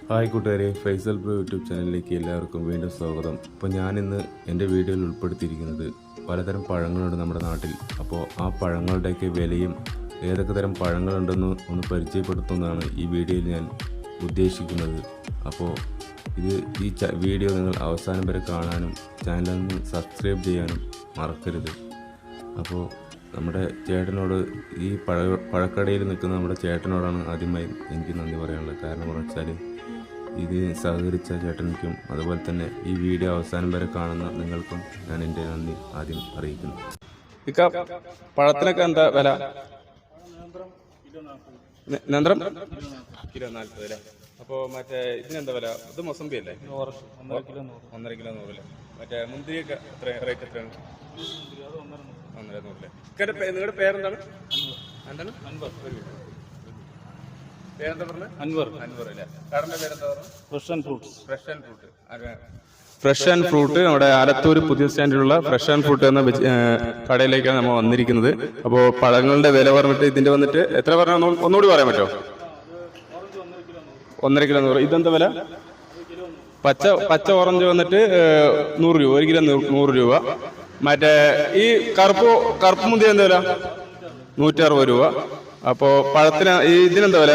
Hi കൂട്ടുകാരെ, Faisal bro YouTube ചാനലിലേക്ക് എല്ലാവർക്കും വീണ്ടും സ്വാഗതം. അപ്പോൾ ഞാനിന്ന് എൻ്റെ വീഡിയോയിൽ ഉൾപ്പെടുത്തിയിരിക്കുന്നത് പലതരം പഴങ്ങളുണ്ട് നമ്മുടെ നാട്ടിൽ. അപ്പോൾ ആ പഴങ്ങളുടെയൊക്കെ വിലയും ഏതൊക്കെ തരം പഴങ്ങളുണ്ടെന്ന് ഒന്ന് പരിചയപ്പെടുത്തുന്നതാണ് ഈ വീഡിയോയിൽ ഞാൻ ഉദ്ദേശിക്കുന്നത്. അപ്പോൾ ഈ വീഡിയോ നിങ്ങൾ അവസാനം വരെ കാണാനും ചാനലൊന്ന് സബ്സ്ക്രൈബ് ചെയ്യാനും മറക്കരുത്. അപ്പോൾ നമ്മുടെ ചേട്ടനോട്, ഈ പഴക്കടയിൽ നിൽക്കുന്ന നമ്മുടെ ചേട്ടനോടാണ് ആദ്യമായി എനിക്ക് നന്ദി പറയാനുള്ളത്. കാരണം എന്ന് വെച്ചാൽ ഇത് സഹകരിച്ച ചേട്ടനിക്കും അതുപോലെ തന്നെ ഈ വീഡിയോ അവസാനം വരെ കാണുന്ന നിങ്ങൾക്കും ഞാൻ എൻ്റെ നന്ദി ആദ്യം അറിയിക്കുന്നു. പഴത്തിനൊക്കെ എന്താ വില? നേന്ത്രം കിലോ 40 അല്ലേ? അപ്പോൾ മറ്റേ ഇതിനെന്താ വില? ഇത് മൊസമ്പി അല്ലേ? 1.5 കിലോ 100 അല്ലേ? മറ്റേ മുന്തിരിയൊക്കെ എത്ര റേറ്റ്? എത്രയാണ്? 1.5 അല്ലേ? നിങ്ങളുടെ പേരെന്താണ്? എന്താണ് പേരെന്താ പറഞ്ഞത്? അൻവർ അല്ലേ? കടന്റെ പേരെന്താ പറഞ്ഞത്? ഫ്രഷ് ആൻഡ് ഫ്രൂട്ട് നമ്മുടെ ആലത്തൂർ പുതിയ സ്റ്റാൻഡിലുള്ള ഫ്രഷ് ആൻഡ് ഫ്രൂട്ട് എന്ന കടയിലേക്കാണ് നമ്മൾ വന്നിരിക്കുന്നത്. അപ്പോൾ പഴങ്ങളുടെ വില പറഞ്ഞിട്ട് ഇതിന്റെ വന്നിട്ട് എത്ര പറഞ്ഞാൽ ഒന്നുകൂടി പറയാൻ പറ്റുമോ? 1.5 കിലോ 100. ഇതെന്താ വില? പച്ച ഓറഞ്ച് വന്നിട്ട് 100 രൂപ, 1 കിലോ 100 രൂപ. മറ്റേ ഈ കറുപ്പ് മുന്തിയ എന്താ വില? 160 രൂപ. അപ്പോ പഴത്തിന് ഇതിനെന്താ വില?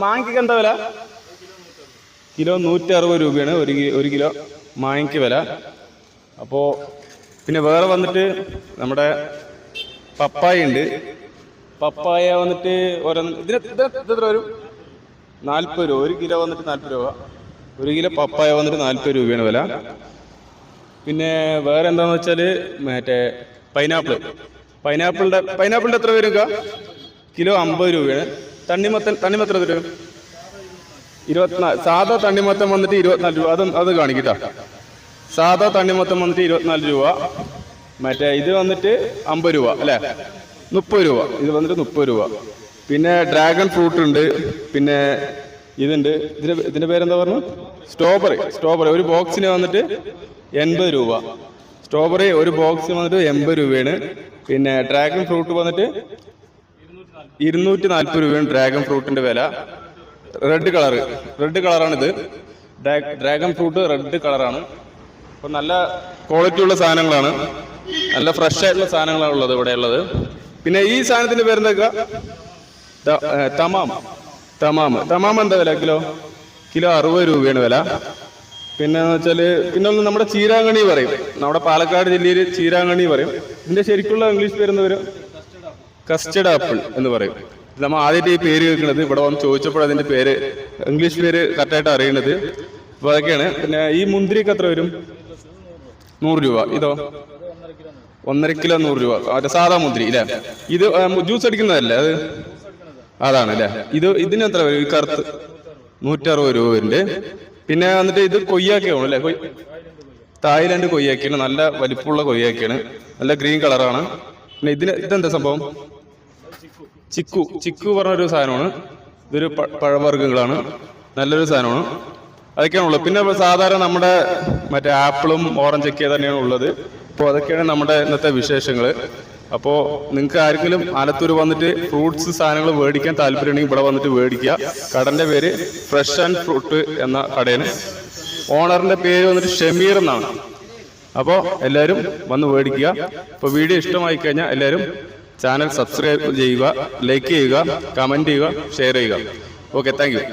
മാങ്ങയ്ക്ക് എന്താ വില? കിലോ 160 രൂപയാണ് 1 കിലോ മാങ്ങയ്ക്ക് വില. അപ്പോ പിന്നെ വേറെ വന്നിട്ട് നമ്മുടെ പപ്പായ ഉണ്ട്. പപ്പായ വന്നിട്ട് എത്ര വരും? 40 രൂപ. 1 കിലോ വന്നിട്ട് 40 രൂപ. 1 കിലോ പപ്പായ വന്നിട്ട് 40 രൂപയാണ് വില. പിന്നെ വേറെ എന്താന്ന് വെച്ചാല് മറ്റേ പൈനാപ്പിളിന്റെ എത്ര വരും? കിലോ 50 രൂപയാണ്. തണ്ണിമത്തൻ എത്ര വരും? 24. സാധാ തണ്ണിമത്തം വന്നിട്ട് 24 രൂപ. അത് കാണിക്കട്ടാ. സാധാ തണ്ണിമത്തം വന്നിട്ട് 24 രൂപ. മറ്റേ ഇത് വന്നിട്ട് 50 രൂപ അല്ലേ? 30 രൂപ. ഇത് വന്നിട്ട് 30 രൂപ. പിന്നെ ഡ്രാഗൺ ഫ്രൂട്ട് ഉണ്ട്. പിന്നെ ഇതുണ്ട്. ഇതിന്റെ പേരെന്താ പറഞ്ഞു? സ്ട്രോബെറി ഒരു ബോക്സിന് വന്നിട്ട് 80 രൂപ. സ്ട്രോബെറി ഒരു ബോക്സിന് വന്നിട്ട് 80 രൂപയാണ്. പിന്നെ ഡ്രാഗൺ ഫ്രൂട്ട് വന്നിട്ട് 240 രൂപയാണ് ഡ്രാഗൺ ഫ്രൂട്ടിന്റെ വില. റെഡ് കളറാണിത്. ഡ്രാഗൺ ഫ്രൂട്ട് റെഡ് കളറാണ്. അപ്പൊ നല്ല ക്വാളിറ്റി ഉള്ള സാധനങ്ങളാണ്, നല്ല ഫ്രഷ് ആയിട്ടുള്ള സാധനങ്ങളാണ് ഉള്ളത് ഇവിടെ ഉള്ളത്. പിന്നെ ഈ സാധനത്തിന്റെ പേരെന്താ? തമാം എന്താ വില? കിലോ 60 രൂപയാണ് വില. പിന്നെ പിന്നെ ഒന്ന് നമ്മുടെ ചീരാങ്കണി പറയും. നമ്മുടെ പാലക്കാട് ജില്ലയിൽ ചീരാങ്കണി പറയും. ഇതിന്റെ ശരിക്കുള്ള ഇംഗ്ലീഷ് പേര് എന്താ വരും? കസ്റ്റഡ് ആപ്പിൾ എന്ന് പറയും. നമ്മൾ ആദ്യമായിട്ട് ഈ പേര് കേൾക്കുന്നത്. ഇവിടെ വന്ന് ചോദിച്ചപ്പോൾ അതിന്റെ പേര്, ഇംഗ്ലീഷ് പേര് കറക്റ്റായിട്ട് അറിയുന്നത്. അപ്പൊ അതൊക്കെയാണ്. പിന്നെ ഈ മുന്തിരിക്ക് എത്ര വരും? 100 രൂപ. ഇതോ 1.5 കിലോ 100 രൂപ. മറ്റേ സാധാ മുന്തിരി അല്ലേ? ഇത് ജ്യൂസ് അടിക്കുന്നതല്ലേ? അതാണ് അല്ലേ? ഇതിന് എത്ര വരും? ഈ കറുത്ത് 160 രൂപ വരുന്നുണ്ട്. പിന്നെ വന്നിട്ട് ഇത് കൊയ്യാക്കയാണ് അല്ലേ? തായ്ലാന്റ് കൊയ്യാക്കിയാണ്. നല്ല വലിപ്പമുള്ള കൊയ്യാക്കിയാണ്. നല്ല ഗ്രീൻ കളറാണ്. പിന്നെ ഇതെന്താ സംഭവം? ചിക്കു പറഞ്ഞൊരു സാധനമാണ്. ഇതൊരു പഴവർഗ്ഗങ്ങളാണ്. നല്ലൊരു സാധനമാണ്. അതൊക്കെയാണുള്ളത്. പിന്നെ സാധാരണ നമ്മുടെ മറ്റേ ആപ്പിളും ഓറഞ്ചൊക്കെ തന്നെയാണ് ഉള്ളത്. അപ്പോൾ അതൊക്കെയാണ് നമ്മുടെ ഇന്നത്തെ വിശേഷങ്ങൾ. അപ്പോൾ നിങ്ങൾക്ക് ആർക്കെങ്കിലും ആലത്തൂർ വന്നിട്ട് ഫ്രൂട്ട്സ് സാധനങ്ങൾ മേടിക്കാൻ താല്പര്യമുണ്ടെങ്കിൽ ഇവിടെ വന്നിട്ട് മേടിക്കുക. കടന്റെ പേര് ഫ്രഷ് ആൻഡ് ഫ്രൂട്ട് എന്ന കടയാണ്. ഓണറിന്റെ പേര് വന്നിട്ട് ഷമീർ എന്നാണ്. അപ്പോൾ എല്ലാവരും വന്ന് മേടിക്കുക. അപ്പോൾ വീഡിയോ ഇഷ്ടമായി കഴിഞ്ഞാൽ എല്ലാവരും ചാനൽ സബ്സ്ക്രൈബ് ചെയ്യുക, ലൈക്ക് ചെയ്യുക, കമന്റ് ചെയ്യുക, ഷെയർ ചെയ്യുക. Okay, thank you.